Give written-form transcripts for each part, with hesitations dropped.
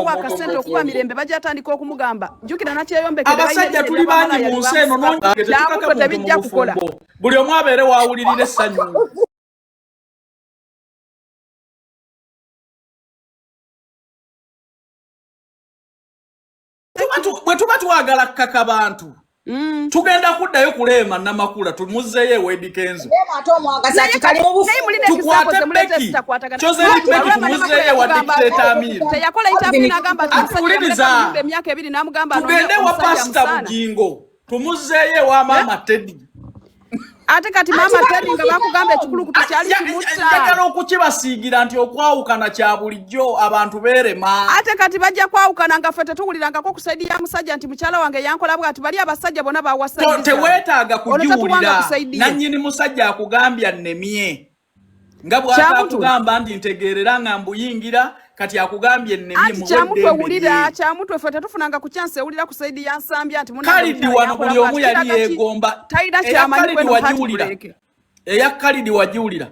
okuwa akasente okuwa mirembe bajatandika okumugamba jjukira nakyeyombekedde abasajja tuli bangi mu nsi eno nonge tebijja kukola buli omu abeere waawulirira essanyu. Bwe tuba twagala kkaka bantu tugenda kuddayo kuleema Namakula tumuzzeeyo ewedi Kenzo tukwate Beki Joseph Beki tumuzzeeyo wa dictator Amir tugende wa Pastor Bugingo tumuzzeeyo wa Mama Teddy ate kati Mama Teddy nga bakugamba ekikulukutu kyali kimutta njagala okukibasiigira nti okwawukana kya bulijjo abantu beerema ate kati bajja kwawukana nga ffe tetuwulirangako kusaidia musajja nti mukyala wange yankola bwati bali abasajja bonna bawasaidiza teweetaaga kugiwulira nannyini musajja akugambya nnemye nga bw'atakugamba nti ntegeerera nga mbuyingira kati akugambye nnemye mu kyamutwewulira kyamutwe ffe tetufunanga ku chance ewulira kusaidia nsambya nti Kalidi wano buli omu yali yeegomba talina kyamanyi eya Kalidi wagiwulira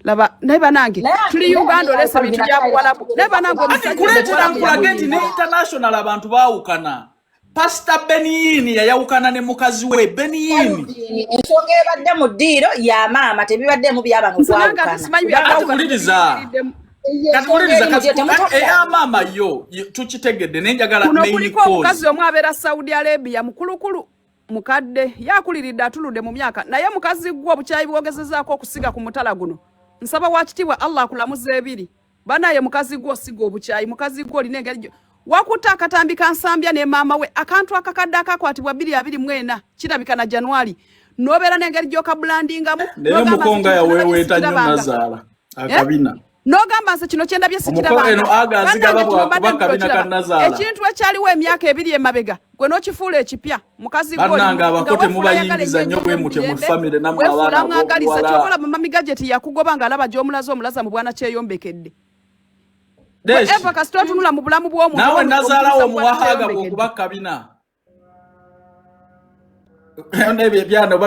laba neba nange tuli Uganda olese bintu bya Buwalabu neba nange kuleetera nkulage nti ne international abantu baawukana Pastor Beniyini yayawukana ne mukazi we Beniyini ensonga ebadde mu ddiiro ya maama tebibadde mu by'abantu kwawukana eya maama yo tukitegedde nenjagala main cause omukazi omu abeera Saudi Arabia mukulukulu mukadde yakuliridde atuludde mu myaka naye mukazi gwo obukyayi bwogezezaako okusiga ku mutala guno nsaba wakitiibwa Allah akulamuza ebiri banaye mukazi gwo siga obukyayi mukazi gwo olina engeri wakuta akatambi kansambya ne maama we akantu akakadde akakwatibwa 2024 kirabika na January nobeera n'engeri gy'okabulandingamu naye mukonga yaweeweeta nnyo Nazaala akabina nogamba nse kino kyendabye ekintu ekyaliwo emyaka 2 emabega gwe n'okifuula ekipya mukazi bannanga abakote mubayingiza nnyo bwe mutyo mu famire namwe abaana mwagaliza kyokola mama gajeti yakugoba nga alaba gy'omulaza omulaza mu bwana kyeyombekedde eva kasito tunula mu bulamu bw'omuntu nawe Nazaala wo muwahaga bw'okuba kabina Nebe byano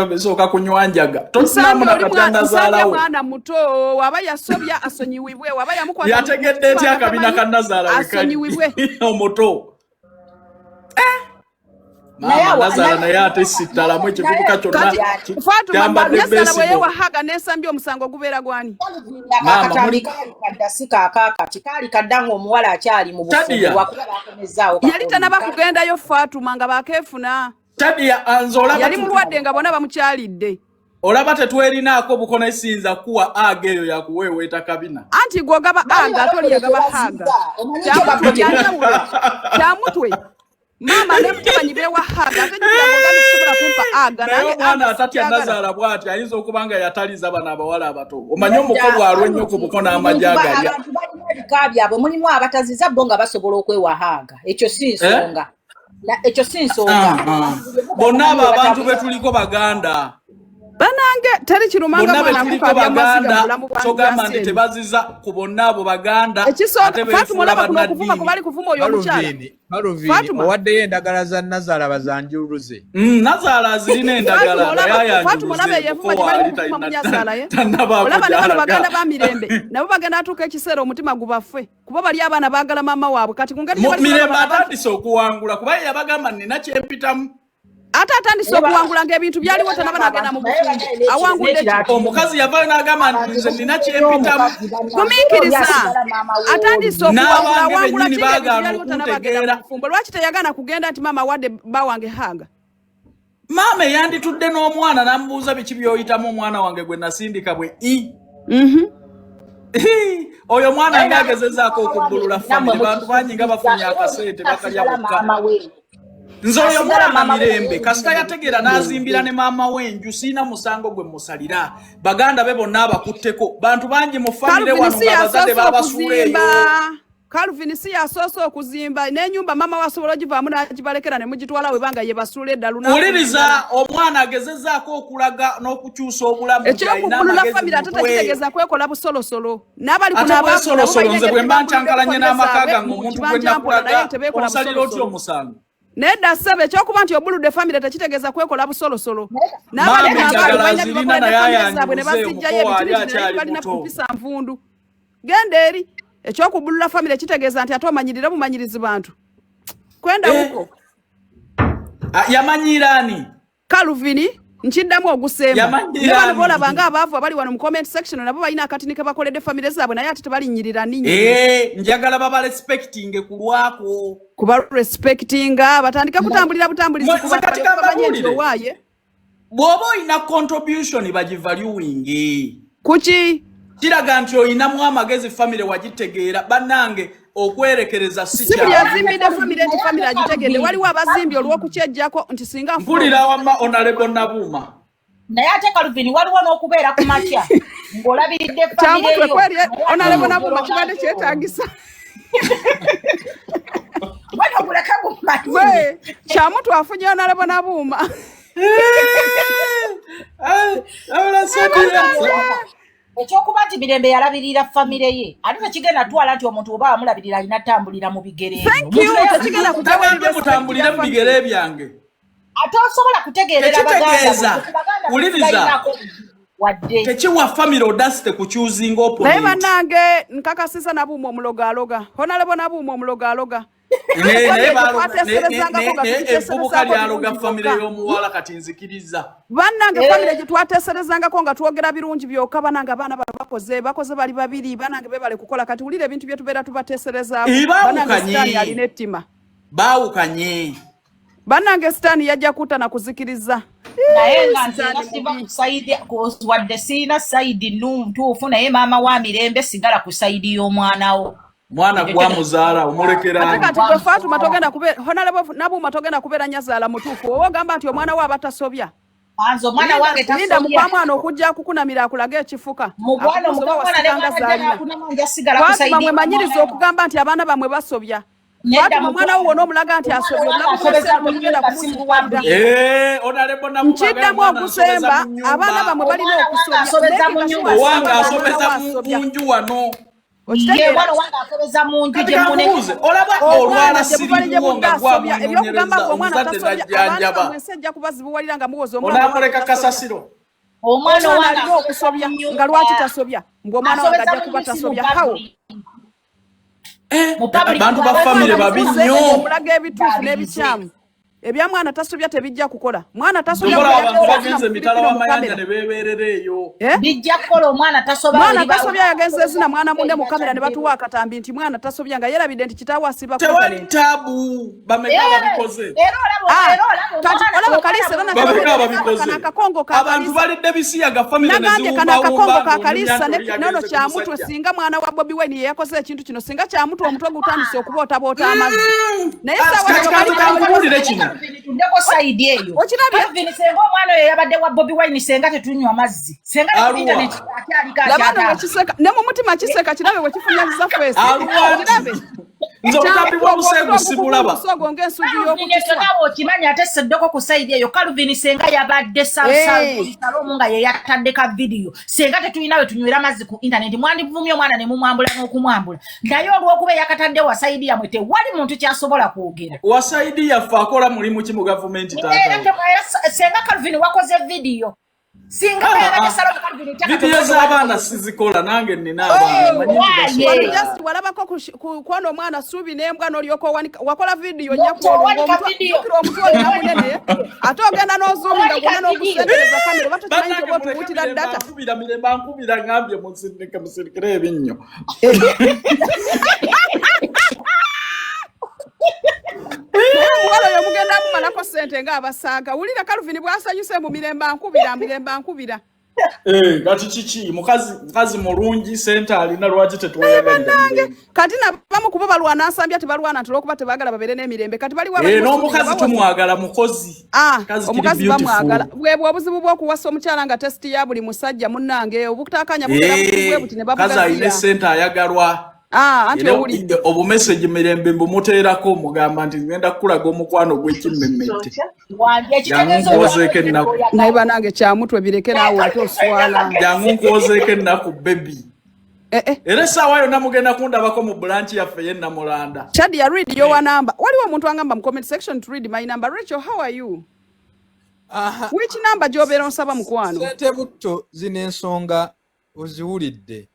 bisoka kunywanjaga tosinamuna katanda Nazaala mwana muto waba yasobya asonyiwibwe waba yamukwata yategedde eti akabina ka Nazaala asonyiwibwe omuto mama Nazaala naye ate sitalamu ekivubuka kyonna Fatuma Nazaala bwe yawahaga nesambya omusango gubeera gwani kikali kaddango omuwala akyali mu bufuzi wakuba bakomezaawo yali tanaba kugendayo Fatuma nga bakeefuna Shadia anzola yali mulwadde nga bona bamukyalidde olaba tetwerinaako bukono esinza kuwa ageyo yakuweeweeta kabina anti gwogaba aga atoli yagaba haga kyamutwe mama ne mutamanyi bewa haga ate nyagogambi kisobola kumpa aga naye omwana atatya Nazaala bw'ati ayinza okuba nga yataliza bano abawala abato omanyi omukobo alwa ennyo ku bukono amajja agalya abantu balina ebika byabwe mulimu abataziza bo nga basobola okwewa haga ekyo si nsonga ekyo si nsonga bonna abo abantu betuliko baganda banange teri kirumanga mwana mukabya baganda sogamba nti tebaziza ku bonna abo baganda ate Fatuma kuvuma kubali kuvuma oyo omukyala Fatuma owaddeyo endagala za Nazaala bazanjuluze Nazaala zirina endagala yaya Fatuma nabe yevuma kibali kuvuma Nazaala ye olaba ne baganda ba mirembe nabo bagenda atuka ekiseera omutima gubaffe kuba bali abaana baagala mama waabwe kati kungeri mirembe atandise okuwangula kuba yabagamba nina kyempitamu ate atandise okuwangula ng'ebintu byaliwo tanaba n'agenda mu bufumbo awangudde omukazi yavayo n'agamba nze nina kyempitamu gumiikiriza atandise okuwangula awangula byaliwo tanaba agenda mu bufumbo lwaki teyagana kugenda nti maama wadde bawange haga maama yanditudde n'omwana n'amubuuza biki by'oyitamu omwana wange gwe nasindika bwe oyo mwana ng'agezezaako okubbulula famire bantu bangi nga bafunye akasente bakalya bokka nze oyo mwana mirembe kasita yategeera n'azimbira ne maama w'enju siina musango gwe musalira baganda be bonna abakutteko bantu bangi mu famire wano ng'abazadde babasuula eyo Calvin si yasoose okuzimba n'ennyumba mama wasobola ogivaamu n'agibalekera ne mugitwala we banga ye basuula edda lunaku wuliriza omwana agezezaako okulaga n'okukyusa obulamu ekyokubbulula famire ate tekitegeeza kwekola busolosolo n'abali kunabasolosolo nze bwe mba nkyankalanye n'amaka gange omuntu gwe nakulaga onsalira otya omusango nedda ssebe ekyokuba nti obuludde famire tekitegeeza kwekola busolosolo n'abalizaabwe ne basijjayo ebintu balina kupisa nvundu genda eri Ekyokubulula family kitegeeza nti ate omanyirira bumanyirizi bantu. Kwenda huko. Yamanyirani. Calvin nchiddamu ogusemba. Nebano bola banga abaavu abali wano mu comment section nabo balina akatini ke bakoledde family zaabwe naye ate tebalinnyirira ninyi. Njagala baba respecting kulwako. Kuba respecting batandika kutambulira butambulizi kuba waaye. Bwoba ina contribution bagivaluing. Kuki? Kiraga nti oyinamu amagezi family wagitegeera bannange okwerekereza si kya. Sibi yazimbide family agitegedde waliwo abazimbi olw'okukyejjako nti singa mpulira wamma Honorable Nabuma. Naye ate Calvin waliwo n'okubeera ku makya ng'olabiridde family eyo. Honorable Nabuma kibadde kyetaagisa. Bwana oguleka gumanyi. Kyamutu afunye Honorable Nabuma. Ekyokuba nti Mirembe yalabirira family ye ate tekigenda twala nti omuntu oba amulabirira alina tambulira mu bigere ebyo. Tekigenda kutambulira mu bigere byange. Ate osobola kutegeerera baganda. Uliriza. Tekiwa family audacity ku choosing opponent. Naye bannange nkakasisa Nabuma omulogaloga. Honorable Nabuma omulogaloga. Evubuka lyaloga family y'omuwala kati nzikiriza. Bannange family gye twateeserezangako nga twogera birungi byokka banange abaana bakoze bali babiri banange bebale kukola kati ulire ebintu bye tubeera tubateeserezaako. Bannange Sitani alina ettima. Baawukanye. Bannange Sitani yajja kuta na kuzikiriza. Naye nga nsiba kusaidi wadde siina saidi ntuufu naye maama wa Mirembe sigala ku saidi y'omwanawo. Mwana gwa muzaala omulekera. Kati gwe Fatuma togenda kubeera Honorable Nabuma togenda kubeera nyazaala mutuufu. Wowe ogamba nti omwana wa abatasobya. Anzo mwana wange tasobya. Linda mupamwana okujja kukunamira akulaga ekifuka. Mwana ne mwana kunamanja sigala ku saidi. Fatuma mwemanyiriza okugamba nti abaana bamwe basobya. Fatuma mwana wo n'omulaga nti asobya. Honorable Nabuma. Nkiddamu okusemba abaana bamwe balina okusobya. Owanga asobeza mu nju wano. Ye bwana wanga asobeza mu nju gye munene. Olaba olwala sirimu nga gwabwe ebyokugamba omwana tasobya abaana bamwe sejja kubazibuwalira nga muwoza omwana. Onamuleka kasasiro. Omwana wanga okusobya nga lwaki tasobya mbwe omwana wanga ajja kuba tasobya hawo. Abantu ba family babi nnyo. Omulaga ebituufu n'ebikyamu. Ebya mwana tasobya tebijja kukola. Mwana tasobya bagenze mitala wa mayanja ne beberereyo. Bijja kukola omwana tasobya. Mwana tasobya yagenze zina mwana munde mu kamera ne batuwa akatambi nti mwana tasobya nga yerabide nti kitaawo asiba ko. Tewali tabu bameka babikoze. Olaba kalisa bana bameka babikoze. Akakongo ka abantu balidde bisiya ga family ne ziwumba. Kana akakongo ka kalisa ne nono kya mutwe singa mwana wa Bubi Wine yakoze ekintu kino singa kya mutwe omutwe gutandise okubota amazzi. Naye sawa Ndeko saidi eyo. Calvin senga omwana oyo yabadde wa Bubi Wine senga tetunywa amazzi. Senga internet akyali ka. Labano wekiseka ne mu mutima kiseka kirabe wekifunyaza face. Kirabe. Nzokambi wa musego sibulaba. Sogo ngensugi y'okukiswa. Nawo kimanya ate seddoko ku saidi eyo Calvin senga yabadde salon nga ye yatadde ka video. Senga tetulina we tunywera amazzi ku internet mwandivumye omwana ne mumwambula n'okumwambula. Naye olw'okuba yakatadde wa saidi ya mwete wali muntu kyasobola kwogera. Wa saidi ya fakola mulimu ki mu government tata. Senga Calvin wakoze video. Singa ya salon Calvin taka. Video z'abaana sizikola nange nina abaana. Just walabako kwano omwana subi n'embwa n'olyoko wakola video nyako omutwe na munene ate ogenda n'ozuminga gwona n'okusendereza kamera bato kimanyi oba otubuutira data. Nkubira Mirembe nkubira ngambye musindike musirikire ebinnyo. Wala yomugenda kumalako sente nga abasaaga. Wulira Calvin bwasanyuse mu Mirembe nkubira. Kati kiki mukazi mulungi sente alina lwaki tetwayagalira. Kati na bamu kubo balwana asambya tebalwana tulokuba tebagala babere n'emirembe. Kati bali wa n'omukazi tumwagala mukozi. Omukazi bamwagala. Bwebwe obuzibu bw'okuwasa omukyala nga test ya buli musajja munnange obukutakanya bugera bwe buti ne babugaziya. Kaza ine sente ayagalwa. Anti owulidde obu message Mirembe mbumuteerako mugamba nti ngenda kukulaga omukwano gw'ekimmemmette. Nkozeeko ennaku. Naye banange kya mutwe bireke naawe ate oswala. Jangu nkozeeko ennaku baby. Era essaawa yonna mugenda kundabako mu branch yaffe ye Namulanda. Shadia, read your number. Waliwo omuntu angamba mu comment section to read my number. Rachel, how are you? Which number gy'obeera onsaba mukwano? Sente butto zino ensonga oziwulidde.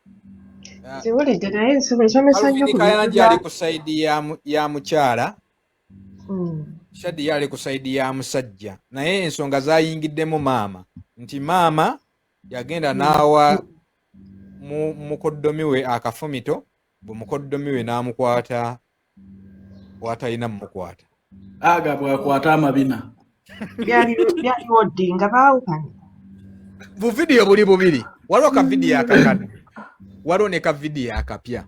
Ziwulidde naye nsomesa nnyo ku Kayanja ali ku saidi ya mukyala. Shadia ali ku saidi ya musajja. Naye ensonga zayingiddemu maama. Nti maama yagenda n'awa mukoddomi we akafumito, bwe mukoddomi we n'amukwata bw'atalina mumukwata. Aga bwakwata amabina. byaliwo ddi nga baawukanye. Bu video buli bubiri. Waliwo ka video akakano. Waliwo ne ka video akapya.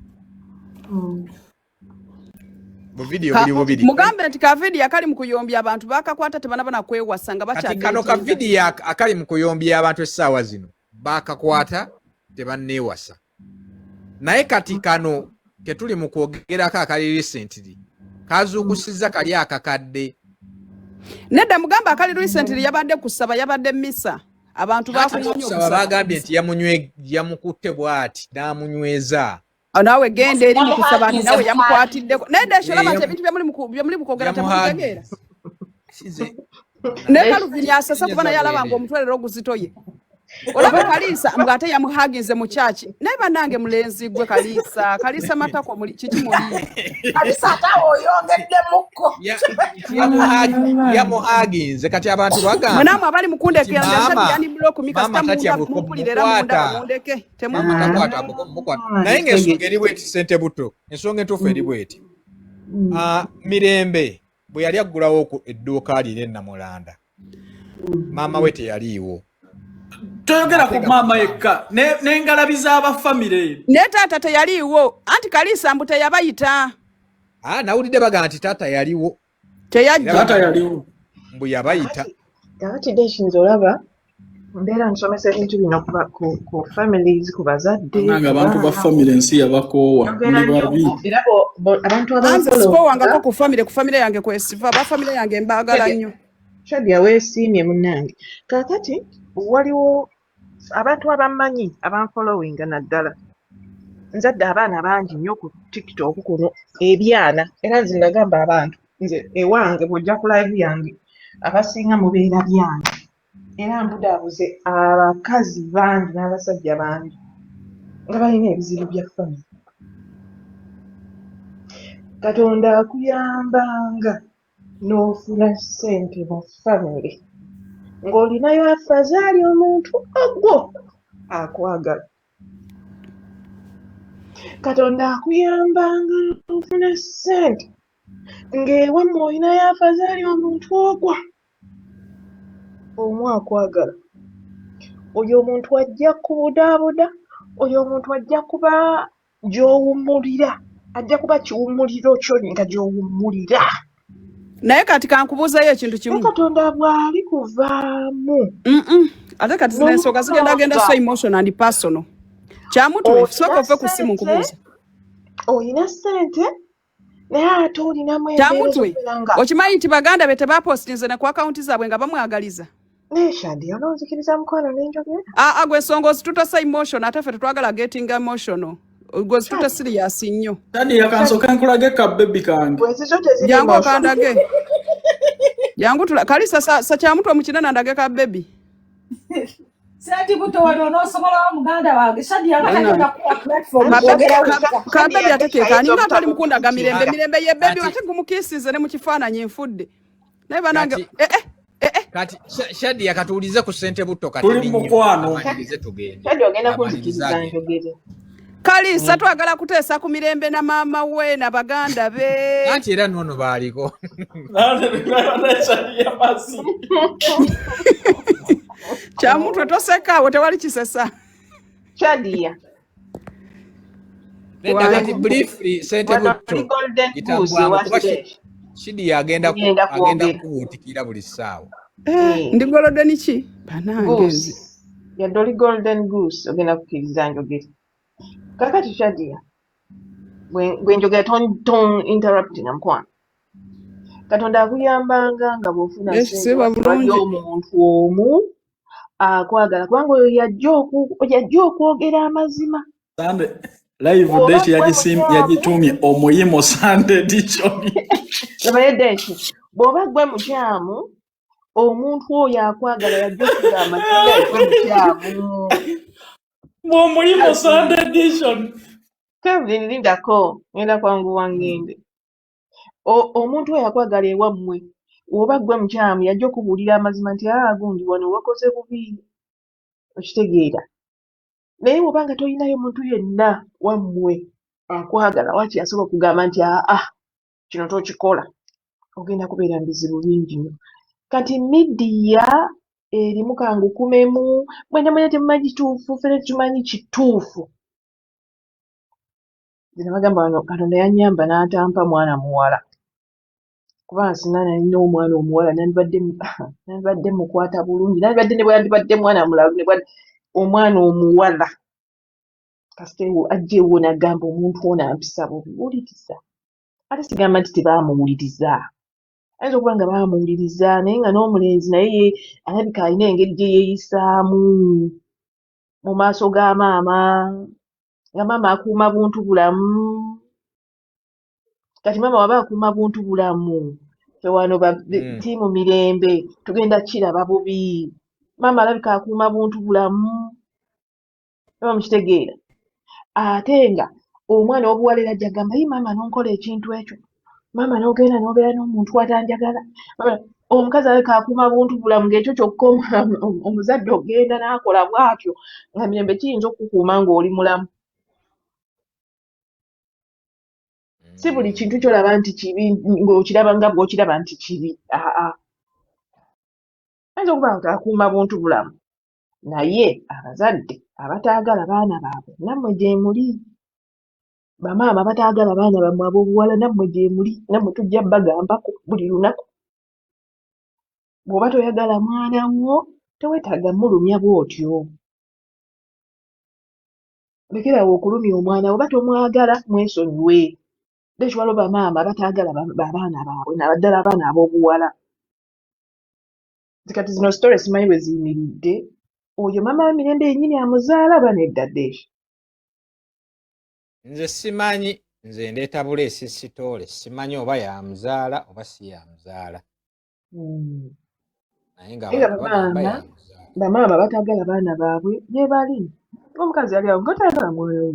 Bu video buli bubiri. Mugambe nti ka video akali mu kuyombya abantu bakakwata tebanabana kwewasa nga kati kano ka video akali mu kuyombya abantu essaawa zino bakakwata tebanneewasa. Naye kati kano ketuli mu kwogerako akali recently kazuukusiza kali akakadde. Nedda Mugambe akali recently yabadde kusaba yabadde misa. Abantu bafunye okusaba bagambye nti yamukutte bw'ati n'amunyweza. Nawe genda eri mu kusaba nti nawe yamukwatiddeko. Nedda esholaba nti ebintu byemuli mukwogera temutegeera. Ne Kaluvini asasa kuba naye alaba ng'omutwaliro oguzitoye. Olaba Kalisa ng'ate yamuhaginze mu kyaki. Naye bannange mulenzi gwe Kalisa matako muli kiki muli. Kalisa atawo oyongedde mukko. Yamuhaginze kati abantu bagamba. Mwenamu abali mukundekera Shadia yani block mikasta mumpulira munda mundeke. Temukwata. Naye ng'ensonga eri bw'eti ssente buto. Ensonga entuufu eri bw'eti. Mirembe bwe yali aggulawo edduuka liri Namulanda. Maama we teyaliiwo. Toyogera ku maama yekka n'engalabi z'abafamire. Ne taata teyaliiwo anti Kalisa mbu teyabayita. Nawulidde baga nti taata yaliwo. Taata yaliwo. Mbu yabayita. Kakati deshinza olaba mbeera nsomesa ebintu bino ku families ku bazadde. Nanga abantu ba family ensi yabakoowa. Era abantu wangako ku family yange kwesiva ba family yange mbaagala nnyo. Shadia weesiimye munnange. Kakati waliwo abantu abamanyi abanfollowinga naddala. Nzadde abaana bangi nnyo ku TikTok kuno ebyana era nze nagamba abantu nze ewange bw'ojja ku live yange abasinga mubeera byange era mbudaabuze abakazi bangi n'abasajja bangi nga balina ebizibu bya family. Katonda akuyambanga n'ofuna ssente mu family ng'olinayo afazaali omuntu ogwo akwagala. Katonda akuyambanga n'ofuna ssente ng'ewammwe olinayo afazaali omuntu ogwo omu akwagala. Oyo omuntu ajja kubudaabuda, oyo omuntu ajja kuba gy'owummulira, ajja kuba kiwummuliro kyo nga gy'owummulira. Naye kati kankubuuzayo ekintu kimu. Katonda bw'ali kuvaamu. Ate kati zino ensonga zigenda so emotional and personal. Kyamutu sooka ove ku ssimu nkubuuza. Olina ssente naye ate olinamu Kyamutwe okimanyi nti baganda be tebapostinze ne ku akaunti zaabwe nga bamwagaliza. Ne Shadia onozikiriza mukwano n'enjogera. Gwe ensonga ozituta emotional ate ffe tetwagala getting emotional. Gwe ozituta serious nnyo. Shadia kansooka nkulage ka baby kange. Jangu okandage. Jangu Kalisa sa Kyamutwe mu kinene ndage ka baby. Senti buto wano n'osobola wa muganda wange Shadia ng'atagenda kuwa platform. Ka baby atekeeka ninga atali mukundaga mirembe ye baby ate gumukiisize ne mu kifaananyi enfudde. Naye banange Kati Shadia katuulize ku ssente buto kati tuli mukwano. Shadia ogenda kunzikiriza njogere. Kalisa twagala kuteesa ku mirembe na maama we na baganda be. Anti era nnono baaliko. Kyamutwe tosekaawo tewali kisesa. Shadia. Nedda kati briefly ssente buto Shadia agenda kuwuutikira buli ssaawa. Ndi golden ki? Banange. Ya Dolly Golden Goose ogenda kukkiriza njogere. Kakati Shadia. Bwe njogera ton interrupting mukwano. Katonda akuyambanga nga bw'ofuna ssente omuntu omu akwagala kubanga oyo yajja okwogera amazima. Sande live date yagitumye omuyimo Sande edition. Nabaye date bw'oba gwe mukyamu omuntu oyo akwagala yajja okugamba nti mukyamu. Omuyimo Sande edition. Kevin lindako ngenda kwangu wangende. Omuntu eyakwagala ewammwe oba gwe mukyamu yajja okubuulira amazima nti gundi wano wakoze bubi okitegeera. Naye bw'oba nga tolinayo muntu yenna wammwe akwagala waki asobola okugamba nti kino tokikola, ogenda kubeera mu bizibu bingi nnyo. Kati midiya erimu kangukumemu, mwena temumanyi kituufu, ffene tetumanyi kituufu. Zino bagamba wano Katonda yannyamba n'atampa mwana muwala. Kuba singa nalina omwana omuwala nandibadde mukwata bulungi, nandibadde ne bwandibadde mwana mulalu, omwana omuwala kasita ajjeewo n'agamba omuntu ono ampisa bubi, wuliriza. Ate sigamba nti tebaamuwuliriza, ayinza okuba nga baamuwuliriza naye nga n'omulenzi naye alabika alina engeri gye yeeyisaamu mu maaso ga maama, nga maama akuuma buntu bulamu. Kati maama waba akuuma buntu bulamu, wano ttiimu mirembe tugenda kiraba bubi. Maama alabika akuuma buntu bulamu, oba mukitegeera. Ate nga omwana w'obuwala era ajja gamba maama n'onkola ekintu ekyo, maama n'ogenda n'obeera n'omuntu atanjagala. Omukazi alabika akuuma buntu bulamu, ng'ekyo kyokka omuzadde ogenda n'akola bw'atyo, nga mirembe kiyinza okukuuma ng'oli mulamu. Si buli kintu ky'olaba nti kibi ng'okiraba nga bw'okiraba nti kibi. Ayinza okuba nga akuuma buntu bulamu, naye abazadde abataagala baana baabwe nammwe gye muli. Bamaama abataagala baana bammwe ab'obuwala nammwe gye muli, nammwe tujja bagambako buli lunaku. Bw'oba toyagala mwana wo teweetaaga mulumya bw'otyo. Lekerawo okulumya omwana wo, oba tomwagala mwesonyiwe. Ekiwalo bamaama abataagala baana baabwe naddala abaana ab'obuwala. Kati zino story simanyi bwe ziyimiridde, oyo maama w'emirembe yennyini amuzaala aba nedda Deshi. Nze simanyi, nze ndeeta buleesi sitoole, simanyi oba yamuzaala oba si yamuzaala. Naye nga bamaama bataagala baana baabwe gye bali. Omukazi yali awo ng'otaagala mwana we.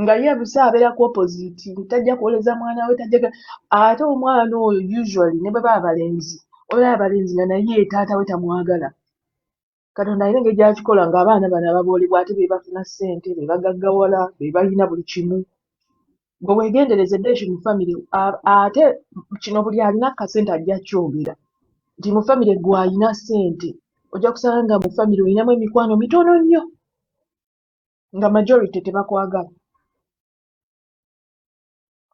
Nga ye busaabeerako opposite, tajja kuwoleza mwana we, tajja. Ate omwana oyo usually ne bwe baba abalenzi, oba abalenzi nga naye taata we tamwagala. Katonda alina engeri gy'akikola ng'abaana bano ababoolebwa ate be bafuna ssente, be bagaggawala, be balina buli kimu. Bwe weegendereze Deshi mu famire, ate kino buli alina akasente ajja kyogera nti mu famire gwe alina ssente, ojja kusanga nga mu famire olinamu emikwano mitono nnyo, nga majority tebakwagala.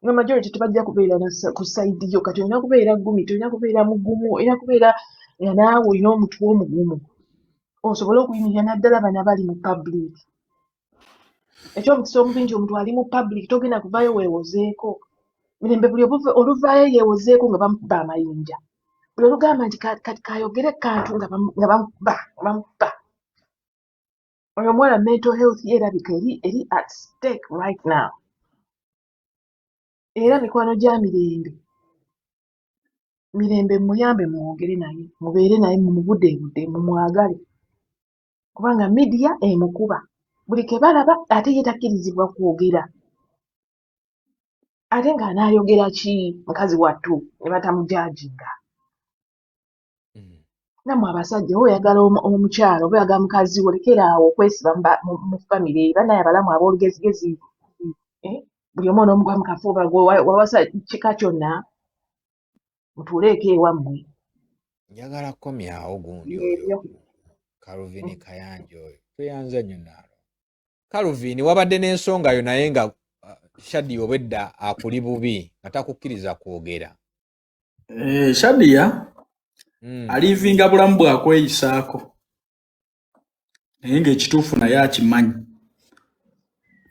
Nga majority tebajja kubeera ku sayidi yo. Kati olina kubeera gumi, tolina kubeera mugumu, olina kubeera nga naawe olina omutwe omugumu osobole okuyimirira naddala bana bali mu public. Ekyomukisa omubi nti omuntu ali mu public togenda kuvaayo weewozeeko. Mirembe buli oluvaayo yeewozeeko nga bamukuba amayinja, buli olugamba nti kati kayogere kantu nga bamukuba. Oyo omuwala mental health ye erabika eri at stake right now. Era mikwano gya mirembe muyambe mwogere naye, mubeere naye mumubudeebude, mumwagale. Kubanga midiya emukuba buli ke balaba, ate ye takkirizibwa kwogera. Ate ng'anaayogera ki mukazi wattu ne batamujajinga. Nammwe abasajja oyagala omukyalo oba oyagala mukazi wo, lekeraawo okwesiba mu famire. Banaye abalamu ab'olugezigezi, buli omu n'omu gwa mu kafuba wawasa kika kyonna, mutuuleeko ewammwe. Njagala kukomyawo gundi oyo Calvin Kayanja oyo tweyanza nnyo naalo. Calvin wabadde n'ensonga yo naye nga Shadia obwedda akuli bubi nga takukkiriza kwogera. Shadia alivinga bulamu bwakweyisaako, naye ng'ekituufu naye akimanyi.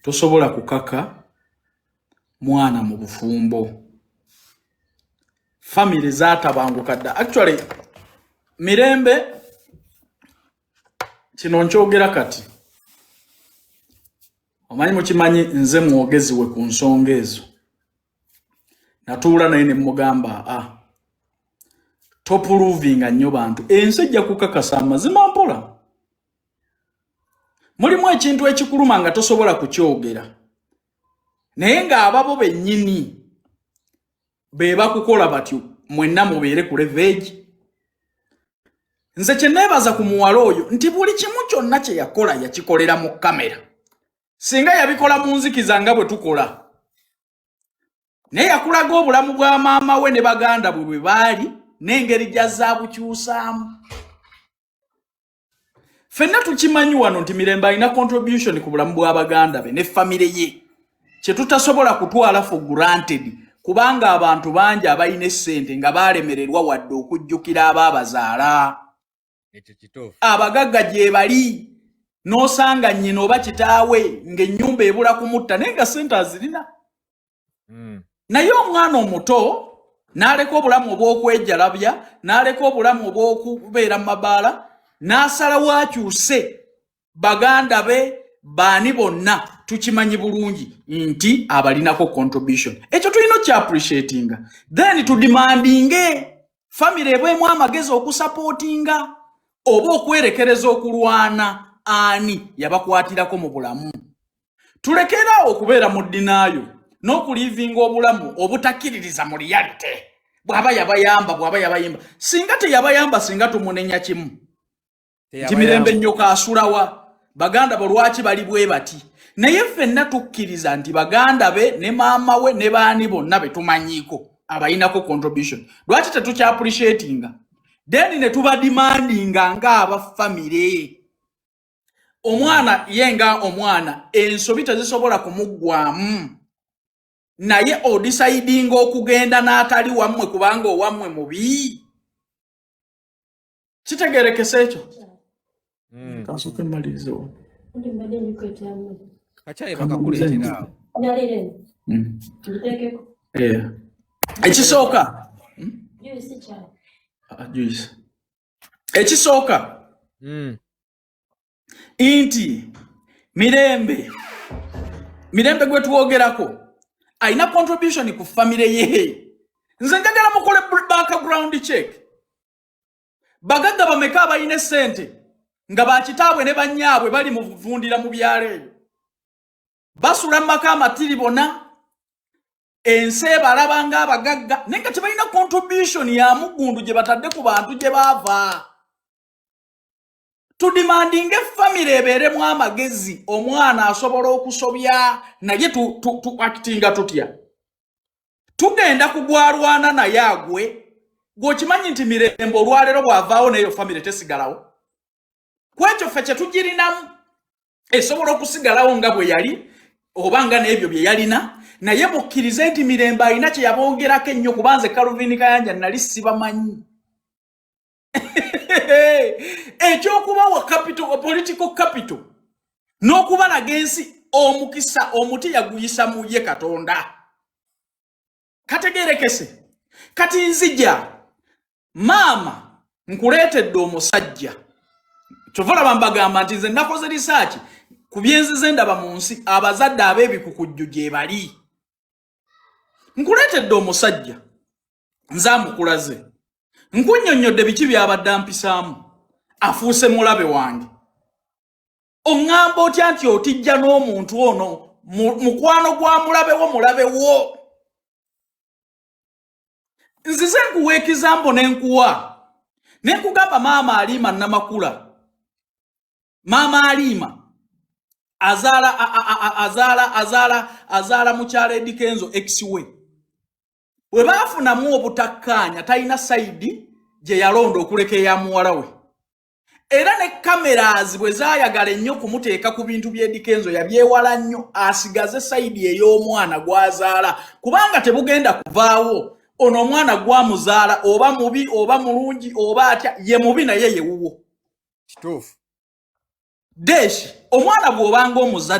Tosobola kukaka mwana mu bufumbo. Family zaatabanguka dda. Actually mirembe kino nkyogera kati. Omanyi mukimanyi nze mwogezi we ku nsonga ezo. Natuula naye ne mugamba topuluvinga nnyo bantu. Ensi ejja kukakasa amazima mpola. mulimu ekintu ekikuluma nga tosobola kukyogera naye nga ababo bennyini be bakukola batyo mwenna mubeere ku leverage. Nze kye neebaza ku muwala oyo nti buli kimu kyonna kye yakola yakikolera mu kamera. Singa yabikola mu nzikiza nga bwe tukola. Naye yakulaga obulamu bwa maama we ne baganda bwe baali n'engeri gy'azaabukyusaamu. Ffenna tukimanyi wano nti Mirembe alina contribution ku bulamu bwa baganda be ne famire ye. Kye tutasobola kutwala for granted kubanga abantu bangi abalina essente nga baalemererwa wadde okujjukira abaabazaala. Abagagga gye bali n'osanga nnyina oba kitaawe ng'ennyumba ebula kumutta naye nga ssente azirina. Naye omwana omuto n'aleka obulamu obw'okwejjalabya n'aleka obulamu obw'okubeera mu mabaala n'asalawo akyuse baganda be baani bonna tukimanyi bulungi nti abalinako contribution. Ekyo tulina okya-appreciatinga then tudimandinge family ebwemu amagezi okusupportinga oba okwerekereza okulwana ani yabakwatirako mu bulamu. Tulekeraawo okubeera mu ddinaayo n'okulivinga obulamu obutakkiririza mu reality. Bw'aba yabayamba singa teyabayamba singa tumunenya kimu nti Mirembe nnyoka asulawa baganda bo lwaki bali bwe bati. Naye ffenna tukkiriza nti baganda be ne maama we ne baani bonna be tumanyiiko abayinako contribution. Lwaki tetukya-appreciatinga then ne tuba demandinga ng'aba family. Omwana yenga omwana ensobi tezisobola kumuggwamu naye odisidinga okugenda n'atali wammwe kubanga owammwe mubi. Kitegeerekese ekyo? Kasooke mmalirizewo. Ekisooka ekisooka inti Mirembe gwe tuwogerako alina contribution ku family ye. Nze njagala mukole background check. Bagagga bameka abalina essente nga bakitaabwe ne bannyaabwe bali mu vundira mu byalo eyo basula maka amatiri bonna ensi balaba nga abagagga naye nga tebalina contribution ya mugundu gye batadde ku bantu gye baava. Tudimandinga family ebeeremu amagezi omwana asobola okusobya naye actinga tutya. Tugenda kugwalwana naye agwe gwokimanyi nti Mirembe olwaleero bw'avaawo n'eyo family tesigalawo. Kwekyo ffe kye tugirinamu esobola okusigalawo nga bwe yali oba nga n'ebyo bye yalina naye mukkirize nti Mirembe alina kye yabongerako ennyo kubanze Calvin Kayanja nali sibamanyi. Ekyokubawa capital political capital n'okubalaga ensi omukisa omuti yaguyisa mu ye Katonda. Kategeerekese kati nzija maama nkuleetedde omusajja kyovola bambagamba nti nze nakoze research ku byenzize ndaba mu nsi abazadde ab'ebikukujju gye bali. Nkuleetedde omusajja nze amukulaze nkunnyonnyodde biki byabadde ampisaamu afuuse mulabe wange. Oŋŋamba otya nti otijja n'omuntu ono mukwano gwa mulabewo nzize nkuwa ekizambo n'enkuwa n'enkugamba maama Aliima Namakula. Maama Aliima azaala mukyala Edikenzo ex-we. Bwe baafunamu obutakkaanya talina sayidi gye yalonda okuleka eya muwala we. Era ne cameras bwe zaayagala ennyo kumuteeka ku bintu by'Edikenzo yabyewala nnyo asigaze sayidi ey'omwana gw'azaala kubanga tebugenda kuvaawo. Ono omwana gwamuzaala oba mubi oba mulungi oba atya ye mubi naye ye wuwo. Kituufu. Deshi omwana bw'obanga omuzadde